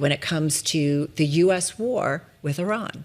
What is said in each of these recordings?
when it comes to the U.S. war with Iran?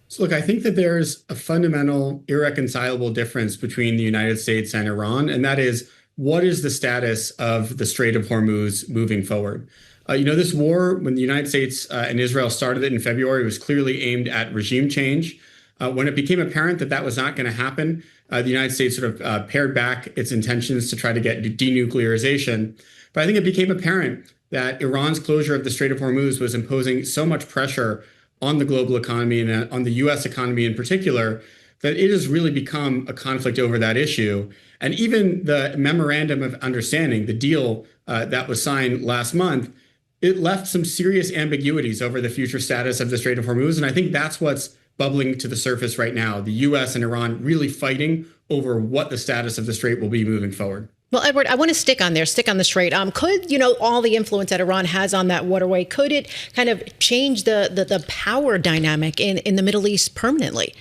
So look, I think that there's a fundamental, irreconcilable difference between the United States and Iran, and that is, what is the status of the Strait of Hormuz moving forward? This war, when the United States and Israel started it in February, was clearly aimed at regime change. When it became apparent that that was not going to happen, the United States sort of pared back its intentions to try to get denuclearization. But I think it became apparent that Iran's closure of the Strait of Hormuz was imposing so much pressure on the global economy and on the U.S. economy in particular, that it has really become a conflict over that issue. And even the memorandum of understanding, the deal that was signed last month, it left some serious ambiguities over the future status of the Strait of Hormuz. And I think that's what's bubbling to the surface right now. The U.S. and Iran really fighting over what the status of the strait will be moving forward. Well, Edward, I want to stick on the strait. Could, all the influence that Iran has on that waterway, could it kind of change the power dynamic in the Middle East permanently?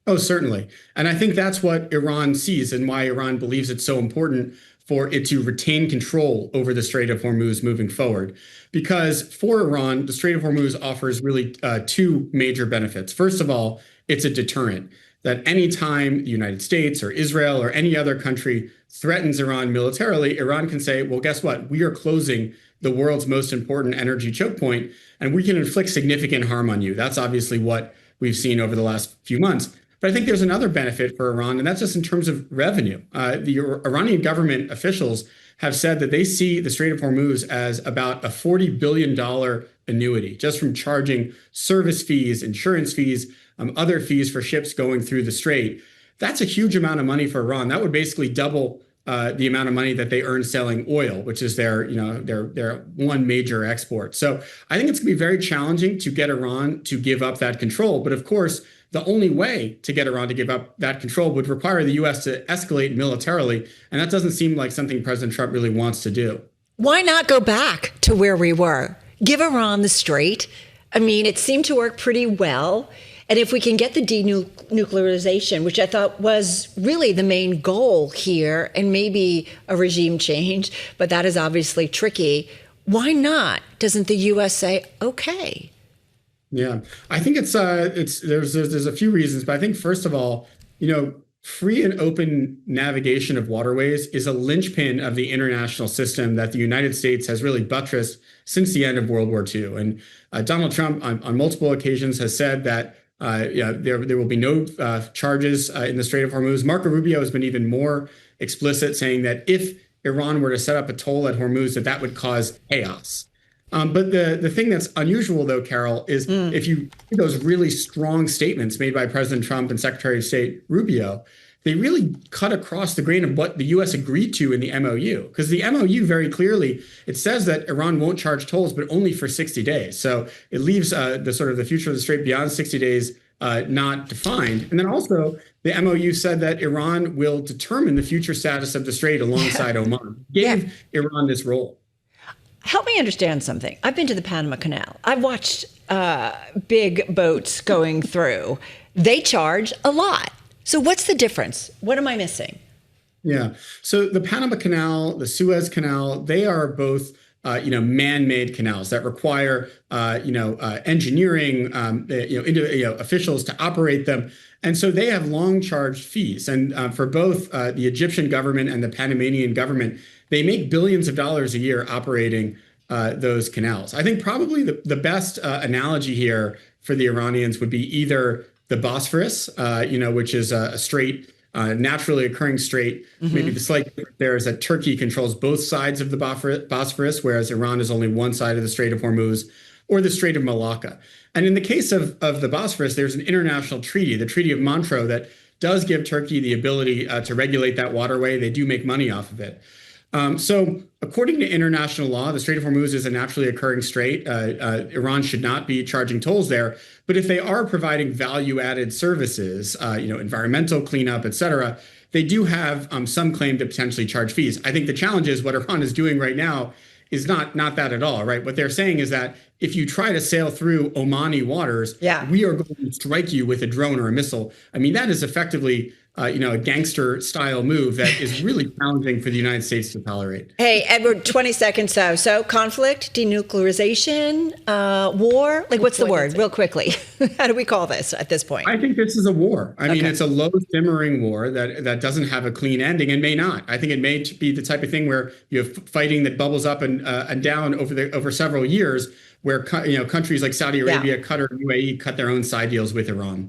Oh, certainly. And I think that's what Iran sees and why Iran believes it's so important for it to retain control over the Strait of Hormuz moving forward. Because for Iran, the Strait of Hormuz offers really two major benefits. First of all, it's a deterrent, that any time the United States or Israel or any other country threatens Iran militarily, Iran can say, well, guess what? We are closing the world's most important energy choke point, and we can inflict significant harm on you. That's obviously what we've seen over the last few months. But I think there's another benefit for Iran, and that's just in terms of revenue. The Iranian government officials have said that they see the Strait of Hormuz as about a $40 billion annuity, just from charging service fees, insurance fees, other fees for ships going through the strait. That's a huge amount of money for Iran. That would basically double the amount of money that they earn selling oil, which is their one major export. So I think it's going to be very challenging to get Iran to give up that control. But of course, the only way to get Iran to give up that control would require the U.S. to escalate militarily. And that doesn't seem like something President Trump really wants to do. Why not go back to where we were? Give Iran the strait. I mean, it seemed to work pretty well. And if we can get the denuclearization, which I thought was really the main goal here, and maybe a regime change, but that is obviously tricky, why not? Doesn't the U.S. say, okay? Yeah, I think there's a few reasons, but I think first of all, free and open navigation of waterways is a linchpin of the international system that the United States has really buttressed since the end of World War II. And Donald Trump on multiple occasions has said that there will be no charges in the Strait of Hormuz. Marco Rubio has been even more explicit, saying that if Iran were to set up a toll at Hormuz, that would cause chaos. But the thing that's unusual, though, Carol, is if you see those really strong statements made by President Trump and Secretary of State Rubio, they really cut across the grain of what the U.S. agreed to in the MOU. Because the MOU very clearly, it says that Iran won't charge tolls, but only for 60 days. So it leaves the future of the strait beyond 60 days not defined. And then also the MOU said that Iran will determine the future status of the strait alongside Oman. Gave Iran this role. Help me understand something. I've been to the Panama Canal. I've watched big boats going through. They charge a lot. So what's the difference? What am I missing? Yeah. So the Panama Canal, the Suez Canal, they are both man-made canals that require engineering, officials to operate them. And so they have long charged fees. And for both the Egyptian government and the Panamanian government, they make billions of dollars a year operating those canals. I think probably the best analogy here for the Iranians would be either the Bosphorus, which is a strait, naturally occurring strait. Mm-hmm. Maybe the slight difference there is that Turkey controls both sides of the Bosphorus, whereas Iran is only one side of the Strait of Hormuz, or the Strait of Malacca. And in the case of the Bosphorus, there's an international treaty, the Treaty of Montreux, that does give Turkey the ability to regulate that waterway. They do make money off of it. So according to international law, the Strait of Hormuz is a naturally occurring strait. Iran should not be charging tolls there. But if they are providing value-added services, environmental cleanup, et cetera, they do have some claim to potentially charge fees. I think the challenge is what Iran is doing right now is not that at all, right? What they're saying is that if you try to sail through Omani waters, we are going to strike you with a drone or a missile. I mean, that is effectively a gangster style move that is really challenging for the United States to tolerate. Hey, Edward, 20 seconds. So conflict, denuclearization, war, like what's the word real quickly? How do we call this at this point? I think this is a war. I mean, it's a low simmering war that doesn't have a clean ending and may not. I think it may be the type of thing where you have fighting that bubbles up and down over several years, where countries like Saudi Arabia, Qatar, and UAE cut their own side deals with Iran.